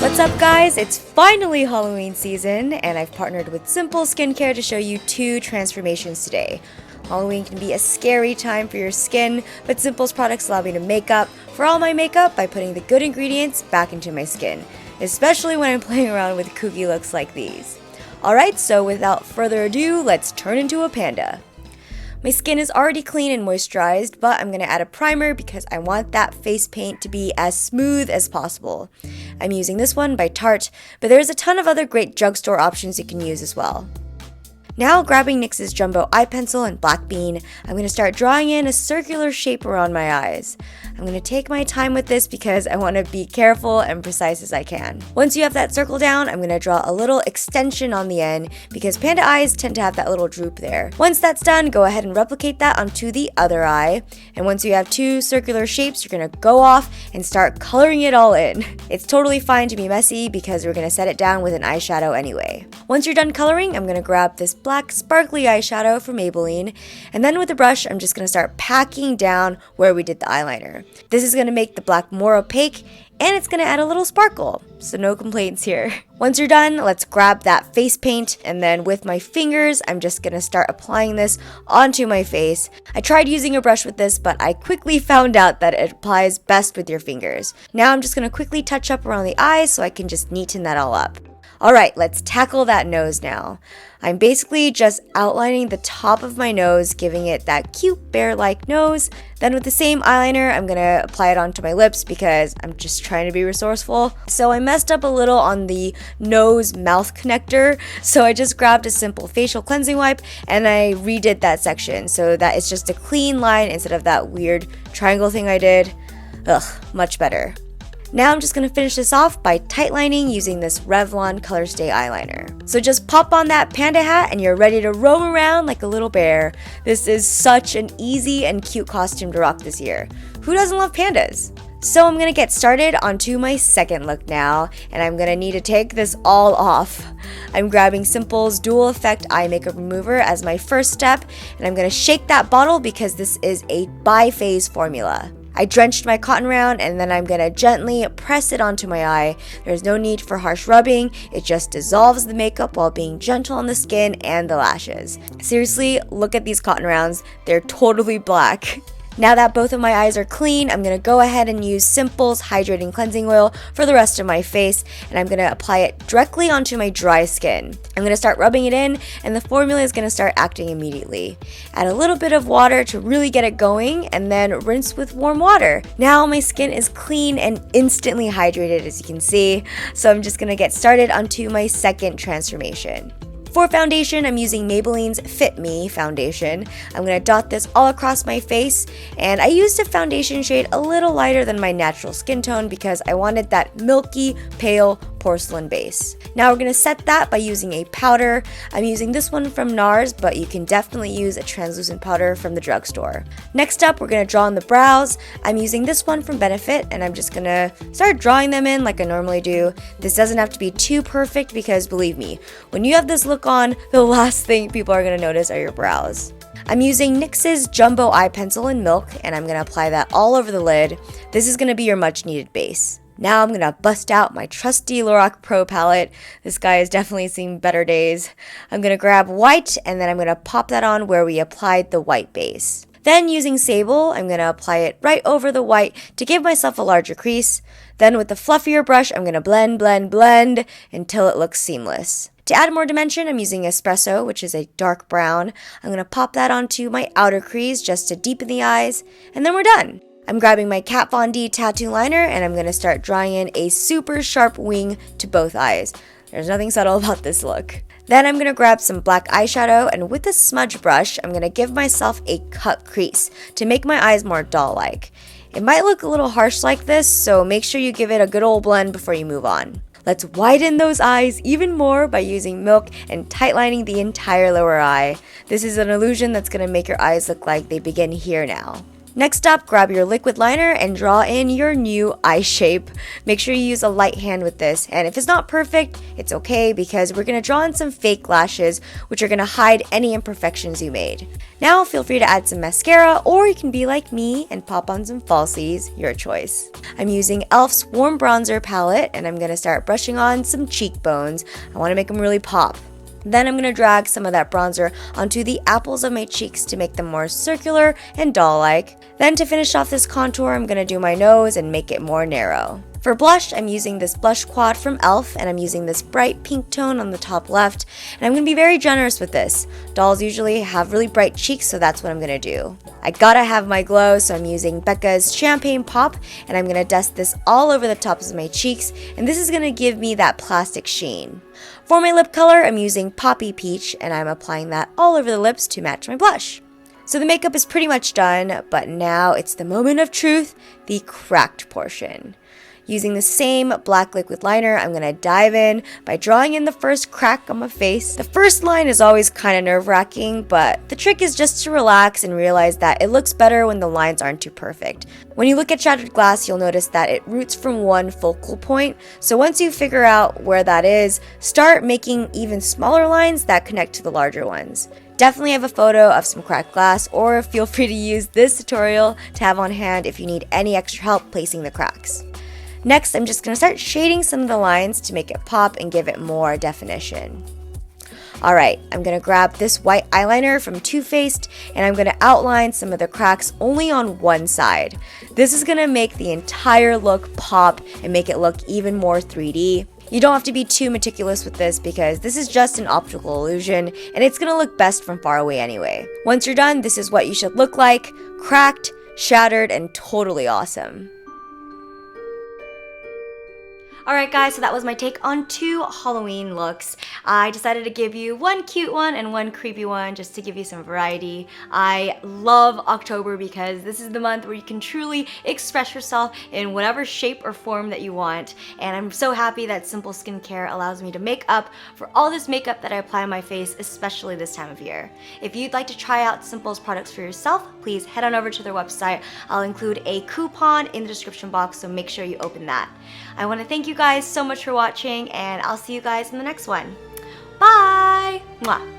What's up guys, it's finally Halloween season and I've partnered with Simple Skincare to show you 2 transformations today. Halloween can be a scary time for your skin, but Simple's products allow me to make up for all my makeup by putting the good ingredients back into my skin, especially when I'm playing around with kooky looks like these. Alright, so without further ado, let's turn into a panda. My skin is already clean and moisturized, but I'm going to add a primer because I want that face paint to be as smooth as possible. I'm using this one by Tarte, but there's a ton of other great drugstore options you can use as well. Now grabbing NYX's Jumbo Eye Pencil and Black Bean, I'm going to start drawing in a circular shape around my eyes. I'm going to take my time with this because I want to be careful and precise as I can. Once you have that circle down, I'm going to draw a little extension on the end because panda eyes tend to have that little droop there. Once that's done, go ahead and replicate that onto the other eye. And once you have 2 circular shapes, you're going to go off and start coloring it all in. It's totally fine to be messy because we're going to set it down with an eyeshadow anyway. Once you're done coloring, I'm going to grab this black sparkly eyeshadow from Maybelline, and then with the brush I'm just going to start packing down where we did the eyeliner. This is going to make the black more opaque and it's going to add a little sparkle, so no complaints here. Once you're done, let's grab that face paint, and then with my fingers I'm just going to start applying this onto my face. I tried using a brush with this, but I quickly found out that it applies best with your fingers. Now I'm just going to quickly touch up around the eyes so I can just neaten that all up. Alright, let's tackle that nose now. I'm basically just outlining the top of my nose, giving it that cute bear-like nose. Then with the same eyeliner, I'm going to apply it onto my lips because I'm just trying to be resourceful. So I messed up a little on the nose-mouth connector, so I just grabbed a simple facial cleansing wipe and I redid that section so that it's just a clean line instead of that weird triangle thing I did. Ugh, much better. Now I'm just going to finish this off by tightlining using this Revlon Colorstay eyeliner. So just pop on that panda hat and you're ready to roam around like a little bear. This is such an easy and cute costume to rock this year. Who doesn't love pandas? So I'm going to get started onto my second look now, and I'm going to need to take this all off. I'm grabbing Simple's Dual Effect Eye Makeup Remover as my first step, and I'm going to shake that bottle because this is a bi-phase formula. I drenched my cotton round and then I'm going to gently press it onto my eye. There's no need for harsh rubbing, it just dissolves the makeup while being gentle on the skin and the lashes. Seriously, look at these cotton rounds, they're totally black. Now that both of my eyes are clean, I'm going to go ahead and use Simple's Hydrating Cleansing Oil for the rest of my face, and I'm going to apply it directly onto my dry skin. I'm going to start rubbing it in, and the formula is going to start acting immediately. Add a little bit of water to really get it going, and then rinse with warm water. Now my skin is clean and instantly hydrated, as you can see, so I'm just going to get started onto my second transformation. For foundation, I'm using Maybelline's Fit Me Foundation. I'm going to dot this all across my face, and I used a foundation shade a little lighter than my natural skin tone because I wanted that milky, pale porcelain base. Now we're going to set that by using a powder. I'm using this one from Nars, but you can definitely use a translucent powder from the drugstore. Next up, we're going to draw on the brows. I'm using this one from Benefit, and I'm just going to start drawing them in like I normally do. This doesn't have to be too perfect because believe me, when you have this look on, the last thing people are going to notice are your brows. I'm using NYX's Jumbo Eye Pencil in Milk, and I'm going to apply that all over the lid. This is going to be your much needed base. Now I'm going to bust out my trusty Lorac Pro palette. This guy has definitely seen better days. I'm going to grab white, and then I'm going to pop that on where we applied the white base. Then using Sable, I'm going to apply it right over the white to give myself a larger crease. Then with the fluffier brush, I'm going to blend until it looks seamless. To add more dimension, I'm using Espresso, which is a dark brown. I'm going to pop that onto my outer crease just to deepen the eyes, and then we're done. I'm grabbing my Kat Von D tattoo liner, and I'm going to start drawing in a super sharp wing to both eyes. There's nothing subtle about this look. Then I'm going to grab some black eyeshadow, and with a smudge brush, I'm going to give myself a cut crease to make my eyes more doll-like. It might look a little harsh like this, so make sure you give it a good old blend before you move on. Let's widen those eyes even more by using Milk and tightlining the entire lower eye. This is an illusion that's going to make your eyes look like they begin here now. Next up, grab your liquid liner and draw in your new eye shape. Make sure you use a light hand with this, and if it's not perfect, it's okay because we're going to draw in some fake lashes, which are going to hide any imperfections you made. Now feel free to add some mascara, or you can be like me and pop on some falsies, your choice. I'm using e.l.f.'s Warm Bronzer palette, and I'm going to start brushing on some cheekbones. I want to make them really pop. Then I'm going to drag some of that bronzer onto the apples of my cheeks to make them more circular and doll-like. Then to finish off this contour, I'm going to do my nose and make it more narrow. For blush, I'm using this blush quad from e.l.f. and I'm using this bright pink tone on the top left, and I'm going to be very generous with this. Dolls usually have really bright cheeks, so that's what I'm going to do. I gotta have my glow, so I'm using Becca's Champagne Pop, and I'm going to dust this all over the tops of my cheeks, and this is going to give me that plastic sheen. For my lip color, I'm using Poppy Peach, and I'm applying that all over the lips to match my blush. So the makeup is pretty much done, but now it's the moment of truth, the cracked portion. Using the same black liquid liner, I'm going to dive in by drawing in the first crack on my face. The first line is always kind of nerve-wracking, but the trick is just to relax and realize that it looks better when the lines aren't too perfect. When you look at shattered glass, you'll notice that it roots from one focal point, so once you figure out where that is, start making even smaller lines that connect to the larger ones. Definitely have a photo of some cracked glass, or feel free to use this tutorial to have on hand if you need any extra help placing the cracks. Next, I'm just going to start shading some of the lines to make it pop and give it more definition. Alright, I'm going to grab this white eyeliner from Too Faced and I'm going to outline some of the cracks only on one side. This is going to make the entire look pop and make it look even more 3D. You don't have to be too meticulous with this because this is just an optical illusion and it's going to look best from far away anyway. Once you're done, this is what you should look like: cracked, shattered, and totally awesome. Alright guys, so that was my take on 2 Halloween looks. I decided to give you one cute one and one creepy one just to give you some variety. I love October because this is the month where you can truly express yourself in whatever shape or form that you want. And I'm so happy that Simple Skincare allows me to make up for all this makeup that I apply on my face, especially this time of year. If you'd like to try out Simple's products for yourself, please head on over to their website. I'll include a coupon in the description box, so make sure you open that. I want to thank you guys so much for watching, and I'll see you guys in the next one. Bye! Mwah.